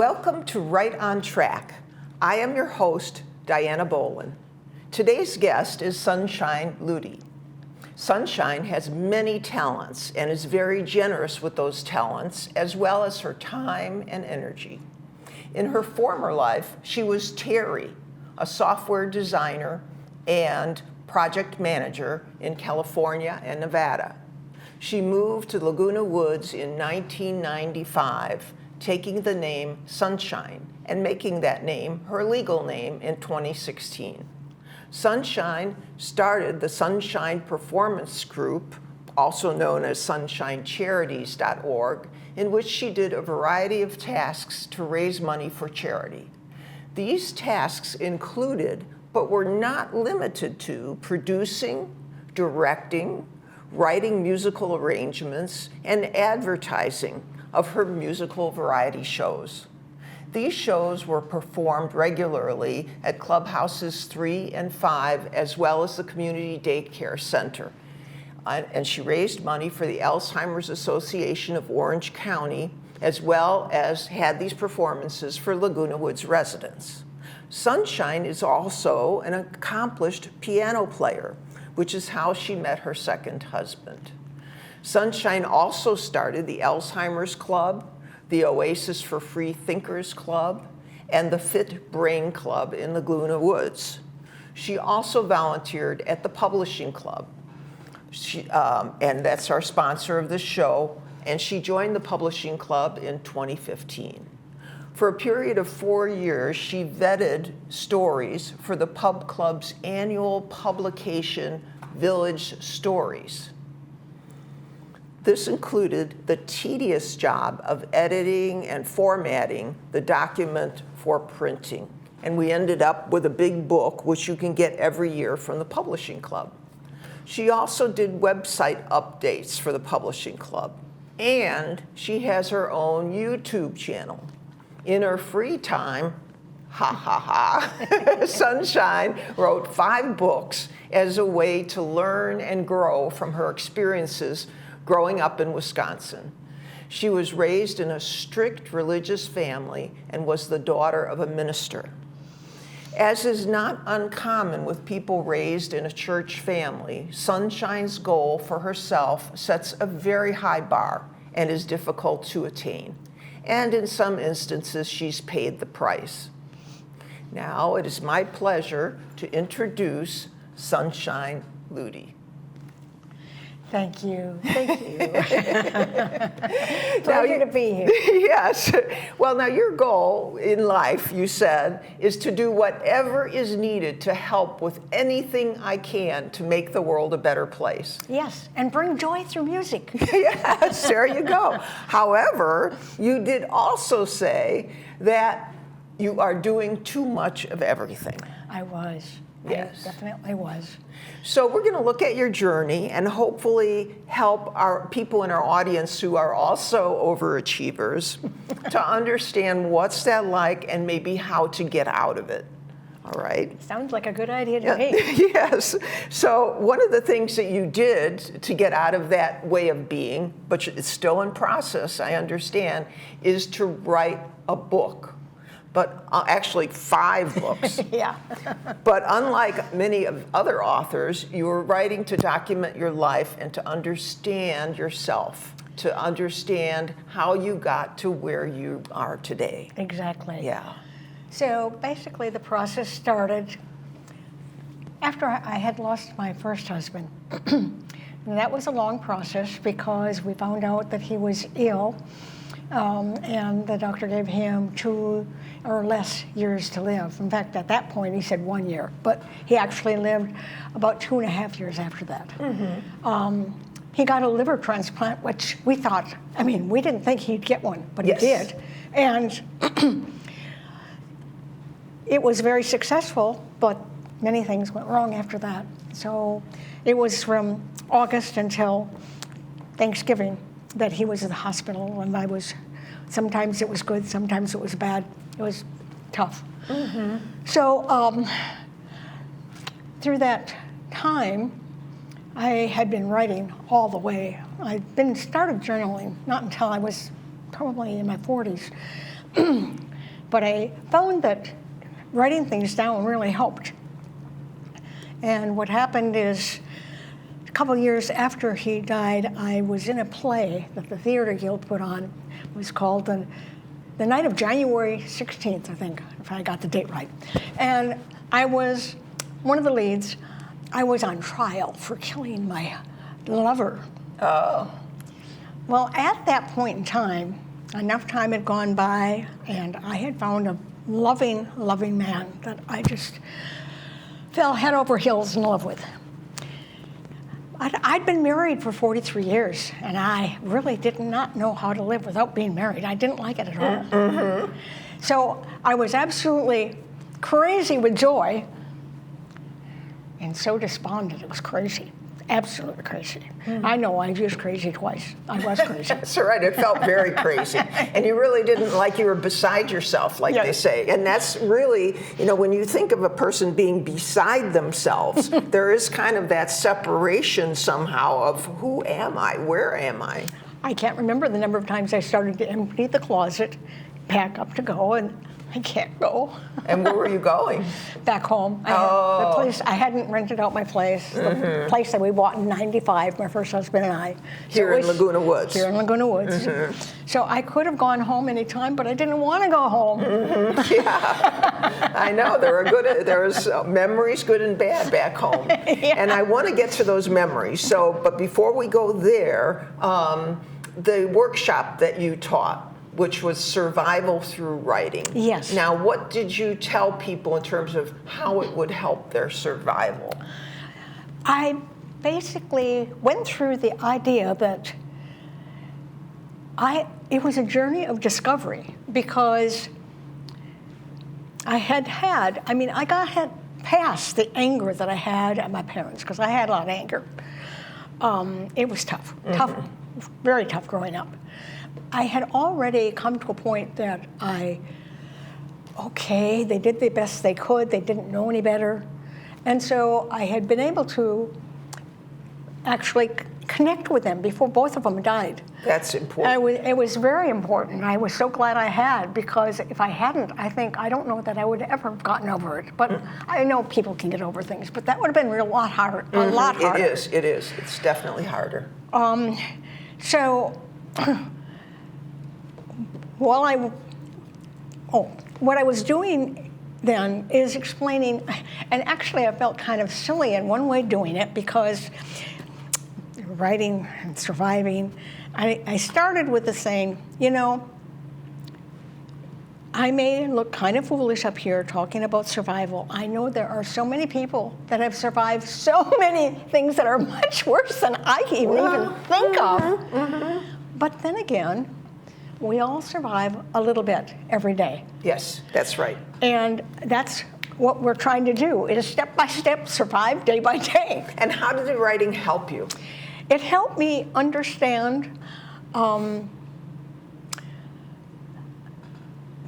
Welcome to Right on Track. I am your host, Dianna Bolen. Today's guest is Sunshine Ludi. Sunshine has many talents and is very generous with those talents, as well as her time and energy. In her former life, she was Terry, a software designer and project manager in California and Nevada. She moved to Laguna Woods in 1995, taking the name Sunshine and making that name her legal name in 2016. Sunshine started the Sunshine Performance Group, also known as sunshinecharities.org, in which she did a variety of tasks to raise money for charity. These tasks included, but were not limited to, producing, directing, writing musical arrangements, and advertising of her musical variety shows. These shows were performed regularly at Clubhouses 3 and 5, as well as the Community Daycare Center. And she raised money for the Alzheimer's Association of Orange County, as well as had these performances for Laguna Woods residents. Sunshine is also an accomplished piano player, which is how she met her second husband. Sunshine also started the Alzheimer's Club, the Oasis for Free Thinkers Club, and the Fit Brain Club in Laguna Woods. She also volunteered at the Publishing Club, and that's our sponsor of this show, and she joined the Publishing Club in 2015. For a period of 4 years, she vetted stories for the Pub Club's annual publication, Village Stories. This included the tedious job of editing and formatting the document for printing. And we ended up with a big book, which you can get every year from the Publishing Club. She also did website updates for the Publishing Club. And she has her own YouTube channel. In her free time, Sunshine wrote 5 books as a way to learn and grow from her experiences growing up in Wisconsin. She was raised in a strict religious family and was the daughter of a minister. As is not uncommon with people raised in a church family, Sunshine's goal for herself sets a very high bar and is difficult to attain. And in some instances, she's paid the price. Now, it is my pleasure to introduce Sunshine Ludi. Thank you. Thank you. Pleasure to be here. Yes. Well, now your goal in life, you said, is to do whatever is needed to help with anything I can to make the world a better place. Yes, and bring joy through music. Yes, there you go. However, you did also say that you are doing too much of everything. I was. Yes. I definitely was. So we're going to look at your journey and hopefully help our people in our audience who are also overachievers to understand what's that like and maybe how to get out of it. All right? Sounds like a good idea to me. Yes. So one of the things that you did to get out of that way of being, but it's still in process, I understand, is to write a book. But actually 5 books. Yeah. But unlike many of other authors, you were writing to document your life and to understand yourself, to understand how you got to where you are today. Exactly. Yeah. So basically the process started after I had lost my first husband. And that was a long process because we found out that he was ill. And the doctor gave him 2 or less years to live. In fact, at that point, he said 1 year, but he actually lived about 2.5 years after that. Mm-hmm. He got a liver transplant, which we thought, we didn't think he'd get one, but yes. He did. And it was very successful, but many things went wrong after that. So it was from August until Thanksgiving that he was in the hospital, and sometimes it was good, sometimes it was bad. It was tough. Mm-hmm. So through that time, I had been writing all the way. I'd started journaling, not until I was probably in my 40s. But I found that writing things down really helped. And what happened is, a couple years after he died, I was in a play that the Theater Guild put on. It was called The Night of January 16th, I think, if I got the date right. And I was one of the leads. I was on trial for killing my lover. Oh. Well, at that point in time, enough time had gone by, and I had found a loving, loving man that I just fell head over heels in love with. I'd been married for 43 years, and I really did not know how to live without being married. I didn't like it at all. Mm-hmm. So I was absolutely crazy with joy, and so despondent. It was crazy, absolutely crazy. I know I've used crazy twice. I was crazy. That's right. It felt very crazy. And you really didn't, like you were beside yourself, like they say. And that's really, when you think of a person being beside themselves, there is kind of that separation somehow of who am I? Where am I? I can't remember the number of times I started to empty the closet, pack up to go, and I can't go. And where were you going? Back home. The place, I hadn't rented out my place. The place that we bought in '95, my first husband and I. Here in Laguna Woods. Here in Laguna Woods. So I could have gone home anytime, but I didn't want to go home. Yeah, I know. There's memories, good and bad, back home. And I want to get to those memories. But before we go there, the workshop that you taught, which was survival through writing. Yes. Now, what did you tell people in terms of how it would help their survival? I basically went through the idea that it was a journey of discovery, because I had past the anger that I had at my parents, because I had a lot of anger. It was tough, very tough growing up. I had already come to a point that they did the best they could. They didn't know any better. And so I had been able to actually connect with them before both of them died. That's important. It was very important. I was so glad I had, because if I hadn't, I don't know that I would ever have gotten over it. But I know people can get over things, but that would have been a lot harder. A lot harder. It is. It's definitely harder. What I was doing then is explaining, and actually I felt kind of silly in one way doing it, because writing and surviving, I started with the saying, I may look kind of foolish up here talking about survival. I know there are so many people that have survived so many things that are much worse than I can even think of. But then again, we all survive a little bit every day. Yes, that's right. And that's what we're trying to do, is step by step survive day by day. And how did the writing help you? It helped me understand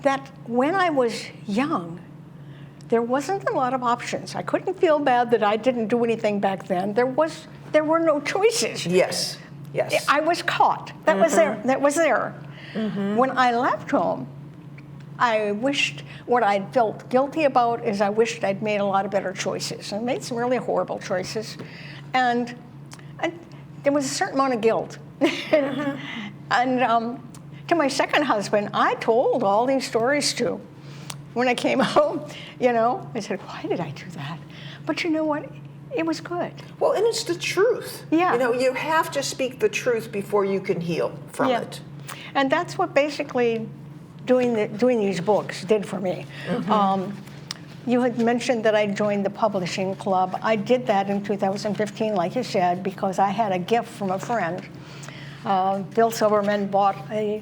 that when I was young, there wasn't a lot of options. I couldn't feel bad that I didn't do anything back then. There were no choices. Yes. I was caught. That was there. That was there. When I left home, I wished, what I felt guilty about is I wished I'd made a lot of better choices. I made some really horrible choices. And there was a certain amount of guilt. And to my second husband, I told all these stories to. When I came home, I said, why did I do that? But you know what? It was good. Well, and it's the truth. Yeah. You have to speak the truth before you can heal from it. And that's what basically doing these books did for me. You had mentioned that I joined the publishing club. I did that in 2015, like you said, because I had a gift from a friend. Bill Silverman bought a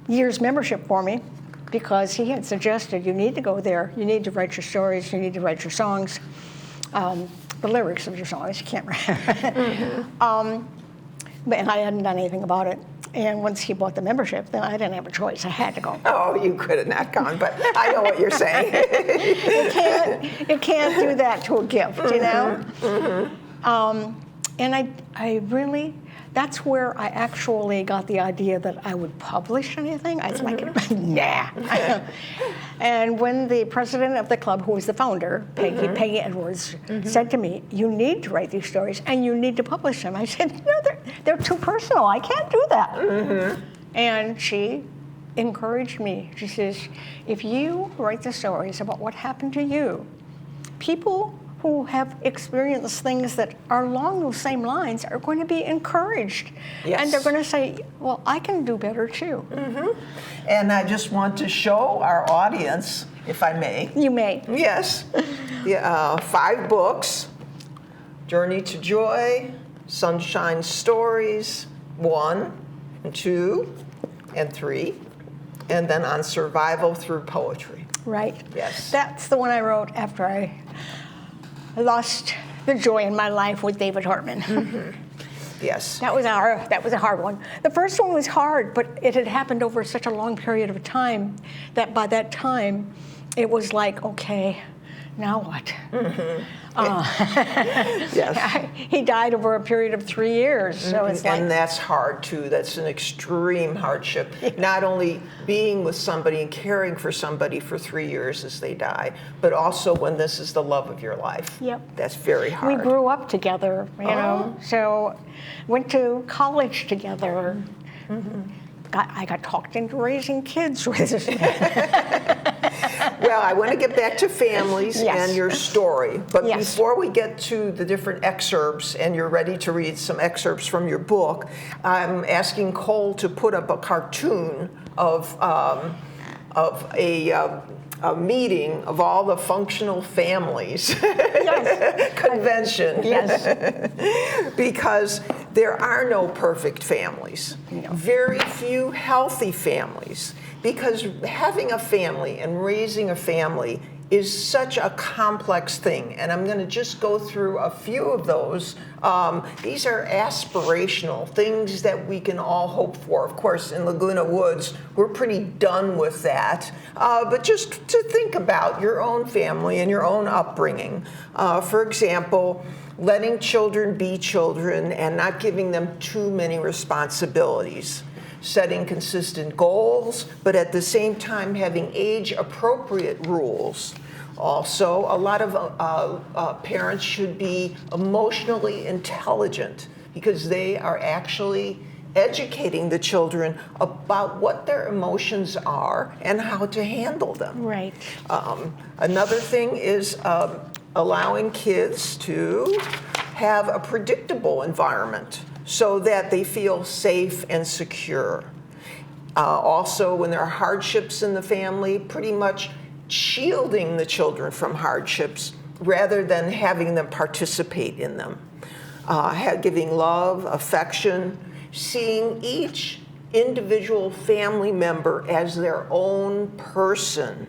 year's membership for me, because he had suggested, you need to go there, you need to write your stories, you need to write your songs, the lyrics of your songs, you can't write. And I hadn't done anything about it. And once he bought the membership, then I didn't have a choice. I had to go. Oh, you could have not gone, but I know what you're saying. You can't do that to a gift, And I really that's where I actually got the idea that I would publish anything. I was like, nah. And when the president of the club, who was the founder, Peggy Edwards, said to me, you need to write these stories and you need to publish them. I said, no, they're too personal. I can't do that. And she encouraged me. She says, if you write the stories about what happened to you, people who have experienced things that are along those same lines are going to be encouraged. Yes. And they're going to say, well, I can do better too. And I just want to show our audience, if I may. You may. Yes. 5 books: Journey to Joy, Sunshine Stories, 1, and 2, and 3, and then on survival through poetry. Right. Yes. That's the one I wrote after I lost the joy in my life with David Hartman. Yes. That was a hard one. The first one was hard, but it had happened over such a long period of time that by that time it was like, okay, now what? Yes. He died over a period of 3 years, so it's like. And that's hard too. That's an extreme hardship. Not only being with somebody and caring for somebody for 3 years as they die, but also when this is the love of your life. Yep. That's very hard. We grew up together, you know, so went to college together. I got talked into raising kids with this man. Well, I want to get back to families Yes. and your story. But Yes. before we get to the different excerpts, and you're ready to read some excerpts from your book, I'm asking Cole to put up a cartoon of a meeting of all the functional families convention. Yes. Because there are no perfect families. No. Very few healthy families. Because having a family and raising a family is such a complex thing. And I'm going to just go through a few of those. These are aspirational things that we can all hope for. Of course, in Laguna Woods, we're pretty done with that. But just to think about your own family and your own upbringing. For example, letting children be children and not giving them too many responsibilities. Setting consistent goals, but at the same time having age-appropriate rules. Also, a lot of parents should be emotionally intelligent because they are actually educating the children about what their emotions are and how to handle them. Right. Another thing is allowing kids to have a predictable environment so that they feel safe and secure. Also, when there are hardships in the family, pretty much shielding the children from hardships rather than having them participate in them. Giving love, affection, seeing each individual family member as their own person,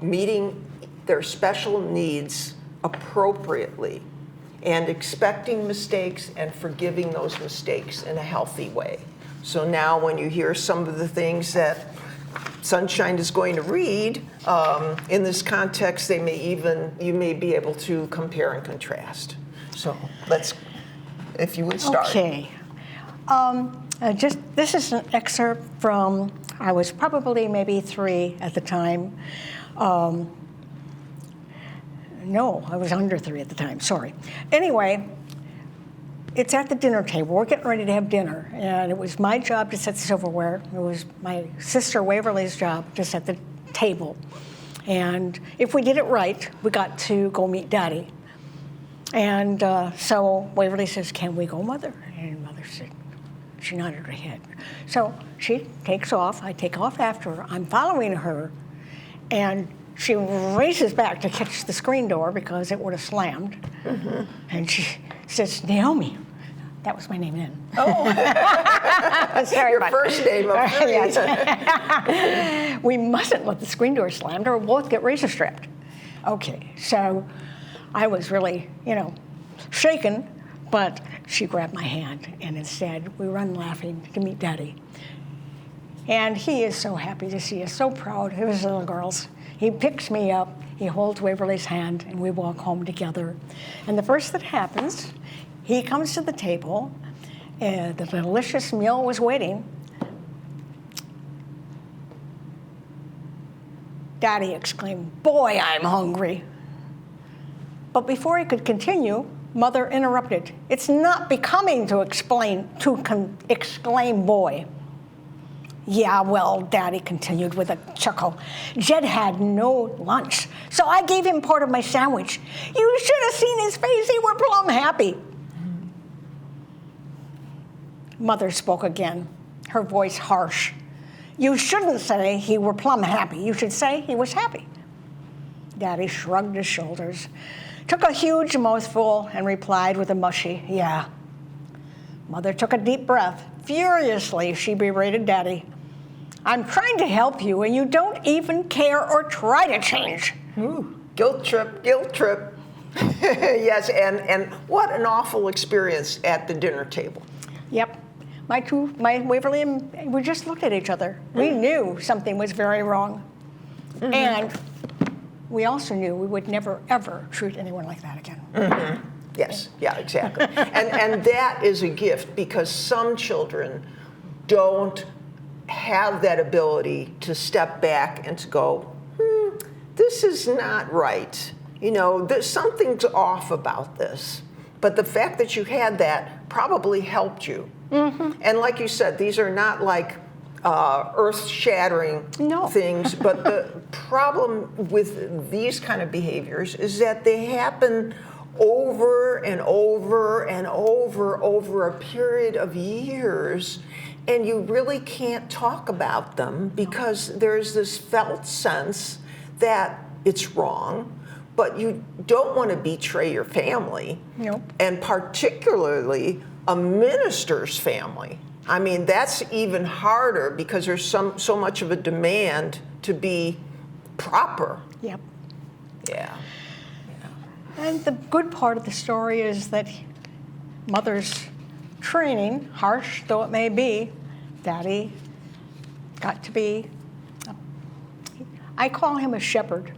meeting their special needs appropriately, and expecting mistakes and forgiving those mistakes in a healthy way. So now when you hear some of the things that Sunshine is going to read, in this context, you may be able to compare and contrast. So if you would start. Okay. This is an excerpt from, I was probably maybe 3 at the time. No, I was under 3 at the time, sorry. Anyway, it's at the dinner table. We're getting ready to have dinner, and it was my job to set the silverware. It was my sister Waverly's job to set the table. And if we did it right, we got to go meet Daddy. And so Waverly says, "Can we go, Mother?" And Mother said, she nodded her head. So she takes off. I take off after her. I'm following her, and she races back to catch the screen door because it would have slammed. And she says, "Naomi." That was my name then. Oh, Sorry your about first name of 3. Yes. We mustn't let the screen door slam or we'll both get razor strapped. Okay, so I was really, shaken, but she grabbed my hand, and instead we run laughing to meet Daddy. And he is so happy to see us, so proud of his little girls. He picks me up, he holds Waverly's hand, and we walk home together. And the first that happens, he comes to the table, The delicious meal was waiting. Daddy exclaimed, "Boy, I'm hungry." But before he could continue, Mother interrupted. "It's not becoming to exclaim boy." "Yeah, well," Daddy continued with a chuckle, "Jed had no lunch, so I gave him part of my sandwich. You should have seen his face. He were plumb happy." Mother spoke again, her voice harsh. "You shouldn't say he were plumb happy. You should say he was happy." Daddy shrugged his shoulders, took a huge mouthful, and replied with a mushy, "Yeah." Mother took a deep breath. Furiously, she berated Daddy. "I'm trying to help you, and you don't even care or try to change." Ooh, guilt trip, guilt trip. Yes, and what an awful experience at the dinner table. Yep. My Waverly and we just looked at each other. We knew something was very wrong. And we also knew we would never, ever treat anyone like that again. Yes, yeah, exactly. and that is a gift, because some children don't have that ability to step back and to go, this is not right. You know, something's off about this. But the fact that you had that probably helped you. And like you said, these are not like earth-shattering things, but the problem with these kind of behaviors is that they happen over and over and over a period of years, and you really can't talk about them because there's this felt sense that it's wrong, but you don't want to betray your family, and particularly a minister's family. I mean, that's even harder because there's so much of a demand to be proper. Yep. Yeah. And the good part of the story is that Mother's training, harsh though it may be, Daddy got to be, I call him a shepherd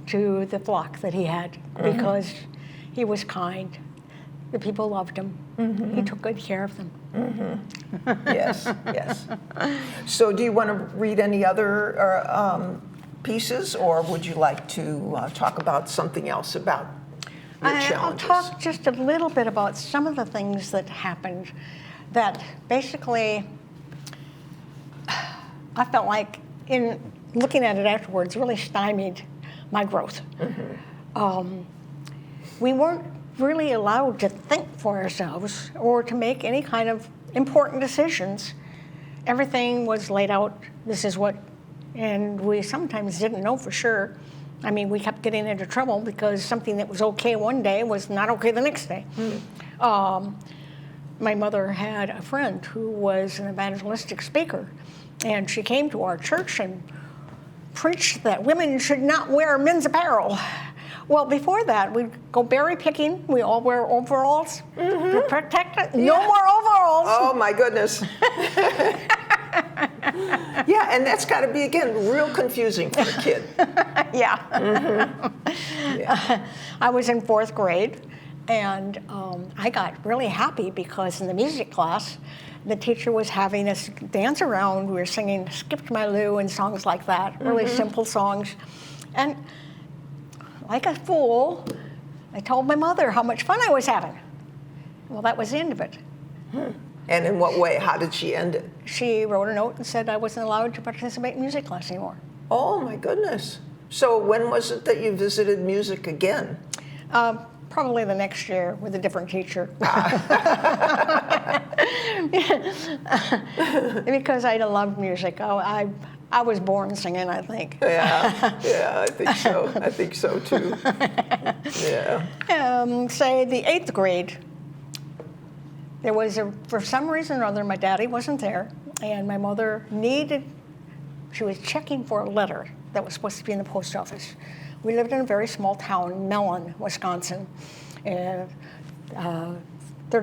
to the flock that he had, because he was kind. The people loved him. He took good care of them. Yes, yes. So do you want to read any other pieces, or would you like to talk about something else about your challenges? I'll talk just a little bit about some of the things that happened that basically I felt like, in looking at it afterwards, really stymied my growth. We weren't really allowed to think for ourselves or to make any kind of important decisions. Everything was laid out, this is what, and we sometimes didn't know for sure. I mean, we kept getting into trouble because something that was okay one day was not okay the next day. My mother had a friend who was an evangelistic speaker, and she came to our church and preached that women should not wear men's apparel. Well, before that, we'd go berry picking. We all wear overalls to protect it. No more overalls. Oh, my goodness. Yeah, and that's got to be, again, real confusing for a kid. Yeah. I was in 4th grade, and I got really happy because in the music class, the teacher was having us dance around. We were singing Skipped My Lou and songs like that, really simple songs. And like a fool, I told my mother how much fun I was having. Well, that was the end of it. And in what way? How did she end it? She wrote a note and said I wasn't allowed to participate in music class anymore. Oh, my goodness. So when was it that you visited music again? Probably the next year with a different teacher. Because I loved music. I was born singing, I think. Yeah, I think so. I think so too. Yeah. Say the 8th grade, there was for some reason or other, my daddy wasn't there, and my mother she was checking for a letter that was supposed to be in the post office. We lived in a very small town, Bolen, Wisconsin, 30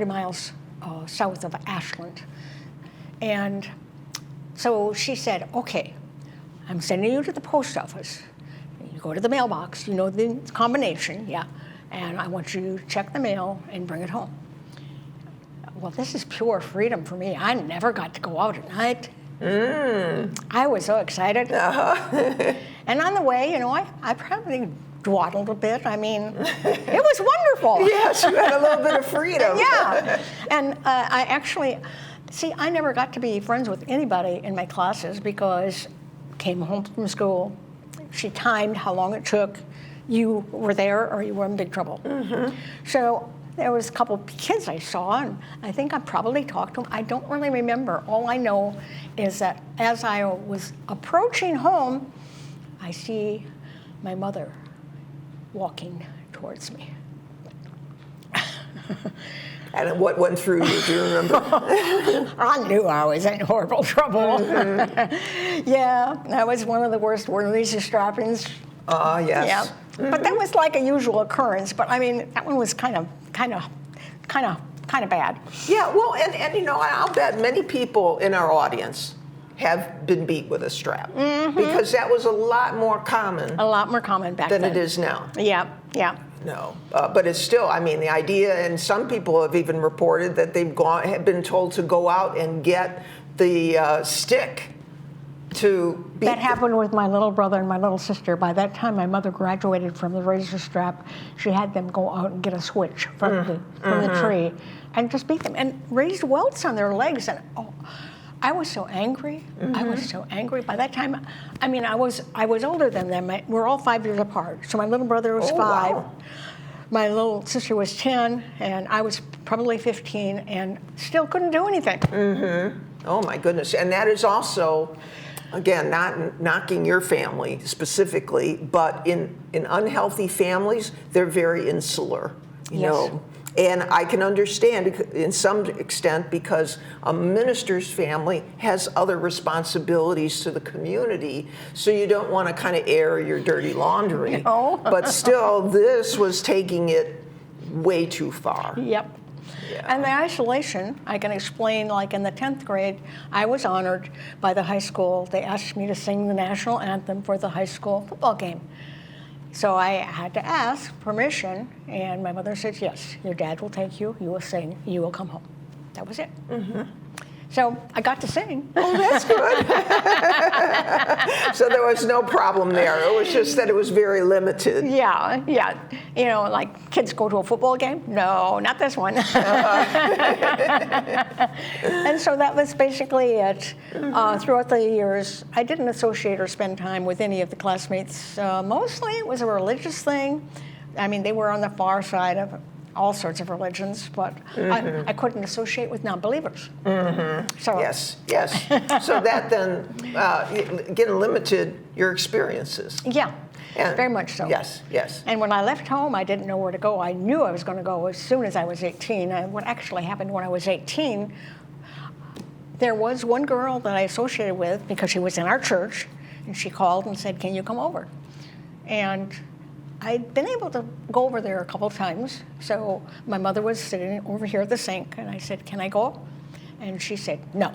miles south of Ashland. And so she said, okay, I'm sending you to the post office. You go to the mailbox, you know the combination, and I want you to check the mail and bring it home. well, this is pure freedom for me. I never got to go out at night. I was so excited. And on the way, you know, I probably dawdled a bit. I mean, it was wonderful. Yes, you had a little bit of freedom. Yeah. And I actually, I never got to be friends with anybody in my classes because came home from school. She timed how long it took. You were there or you were in big trouble. So there was a couple of kids I saw, and I think I probably talked to them. I don't really remember. All I know is that as I was approaching home, I see my mother walking towards me. And what went through you, do you remember? I knew I was in horrible trouble. Yeah, that was one of the worst Lisa strappings. Yes. Yeah, but that was like a usual occurrence. But I mean, that one was kind of bad. Yeah, well, and you know, I'll bet many people in our audience have been beat with a strap because that was a lot more common. A lot more common back then than it is now. Yeah, yeah. No, but it's still. I mean, the idea, and some people have even reported that have been told to go out and get the stick to beat. That happened with my little brother and my little sister. By that time, my mother graduated from the razor strap. She had them go out and get a switch from the tree and just beat them and raised welts on their legs. And I was so angry. I was so angry. By that time, I mean, I was older than them. We're all 5 years apart. So my little brother was 5. Wow. My little sister was 10, and I was probably 15, and still couldn't do anything. Oh my goodness! And that is also, again, not knocking your family specifically, but in unhealthy families, they're very insular. You know. And I can understand in some extent because a minister's family has other responsibilities to the community, so you don't want to kind of air your dirty laundry. No. But still, this was taking it way too far. Yep. Yeah. And the isolation, I can explain, like in the 10th grade, I was honored by the high school. They asked me to sing the national anthem for the high school football game. So I had to ask permission, and my mother said, yes, your dad will take you, you will sing, you will come home. That was it. So I got to sing. Oh, that's good. So there was no problem there. It was just that it was very limited. Yeah, yeah. You know, like kids go to a football game? No, not this one. And so that was basically it. Throughout the years, I didn't associate or spend time with any of the classmates. Mostly it was a religious thing. I mean, they were on the far side of all sorts of religions, but I couldn't associate with non-believers. So Yes. So that then, again, limited your experiences. yeah, And- very much so. Yes. And when I left home, I didn't know where to go. I knew I was going to go as soon as I was 18. And what actually happened when I was 18, there was one girl that I associated with because she was in our church, and she called and said, can you come over? And I'd been able to go over there a couple of times. So my mother was sitting over here at the sink, and I said, can I go? And she said, no.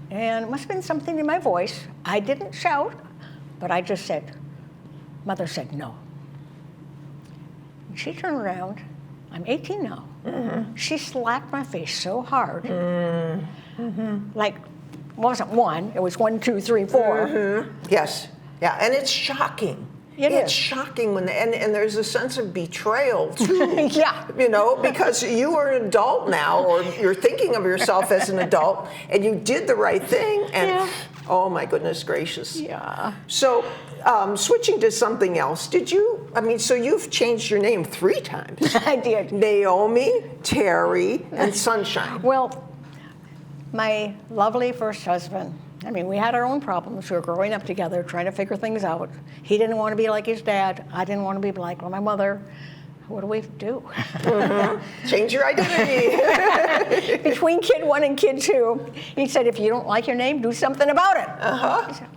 And it must have been something in my voice. I didn't shout, but I just said, Mother said no. And she turned around. I'm 18 now. She slapped my face so hard. Like, it wasn't one, it was 1, 2, 3, 4. Yes. Yeah, and it's shocking. It's shocking when, and there's a sense of betrayal too. Yeah. You know, because you are an adult now, or you're thinking of yourself as an adult, and you did the right thing, and oh my goodness gracious. Yeah. So, switching to something else, so you've changed your name 3 times. I did. Naomi, Terry, and Sunshine. Well, my lovely first husband, I mean, we had our own problems. We were growing up together, trying to figure things out. He didn't want to be like his dad. I didn't want to be like my mother. What do we do? Change your identity. Between kid 1 and kid 2, he said, if you don't like your name, do something about it. I said,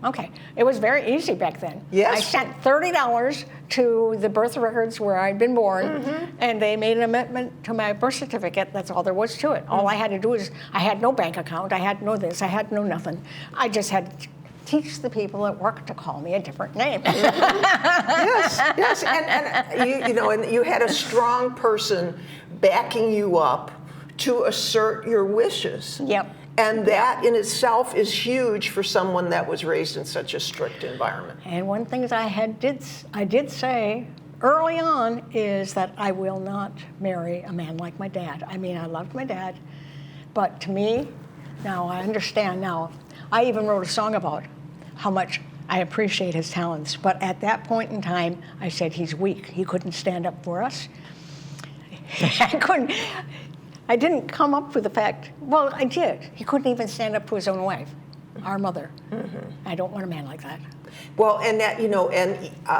okay. It was very easy back then. Yes. I sent $30 to the birth records where I'd been born, and they made an amendment to my birth certificate. That's all there was to it. All I had to do is, I had no bank account, I had no this, I had no nothing. I just had teach the people at work to call me a different name. Yes, and you had a strong person backing you up to assert your wishes. Yep. And that in itself is huge for someone that was raised in such a strict environment. And one thing I did say early on is that I will not marry a man like my dad. I mean, I loved my dad, but to me, now I understand now. I even wrote a song about how much I appreciate his talents, but at that point in time, I said he's weak. He couldn't stand up for us. I didn't come up with the fact, well, I did. He couldn't even stand up to his own wife, our mother. Mm-hmm. I don't want a man like that. Well, and that,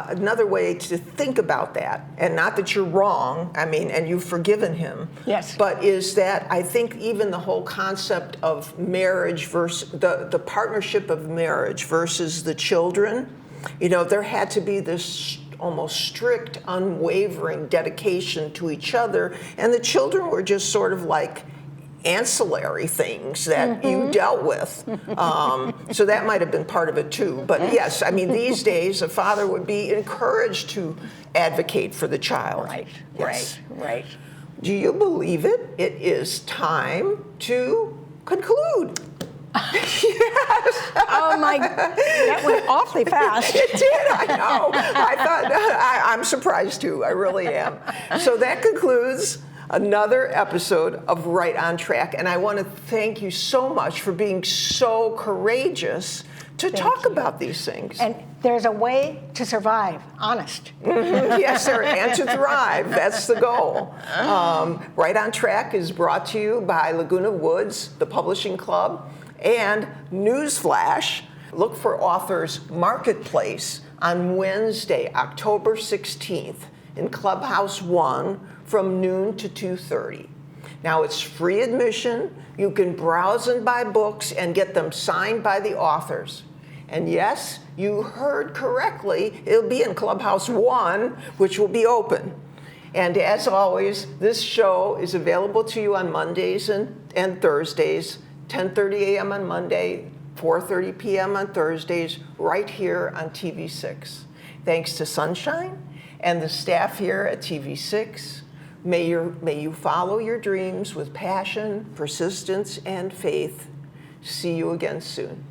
another way to think about that, and not that you're wrong, I mean, and you've forgiven him. Yes. But is that I think even the whole concept of marriage versus the partnership of marriage versus the children, there had to be this almost strict, unwavering dedication to each other, and the children were just sort of like ancillary things that you dealt with. So that might have been part of it too. But yes, I mean, these days a father would be encouraged to advocate for the child. Right, yes. right. Do you believe it? It is time to conclude. Yes. Oh my, that went awfully fast. It did, I know. I thought, I'm surprised too, I really am. So that concludes another episode of Right on Track, and I want to thank you so much for being so courageous to talk about these things. And there's a way to survive, honest. Yes, sir, and to thrive, that's the goal. Right on Track is brought to you by Laguna Woods, the Publishing Club, and Newsflash. Look for Authors Marketplace on Wednesday, October 16th in Clubhouse 1 from noon to 2:30. Now it's free admission. You can browse and buy books and get them signed by the authors. And yes, you heard correctly, it'll be in Clubhouse 1, which will be open. And as always, this show is available to you on Mondays and Thursdays, 10:30 a.m. on Monday, 4:30 p.m. on Thursdays, right here on TV6. Thanks to Sunshine and the staff here at TV6. May you follow your dreams with passion, persistence, and faith. See you again soon.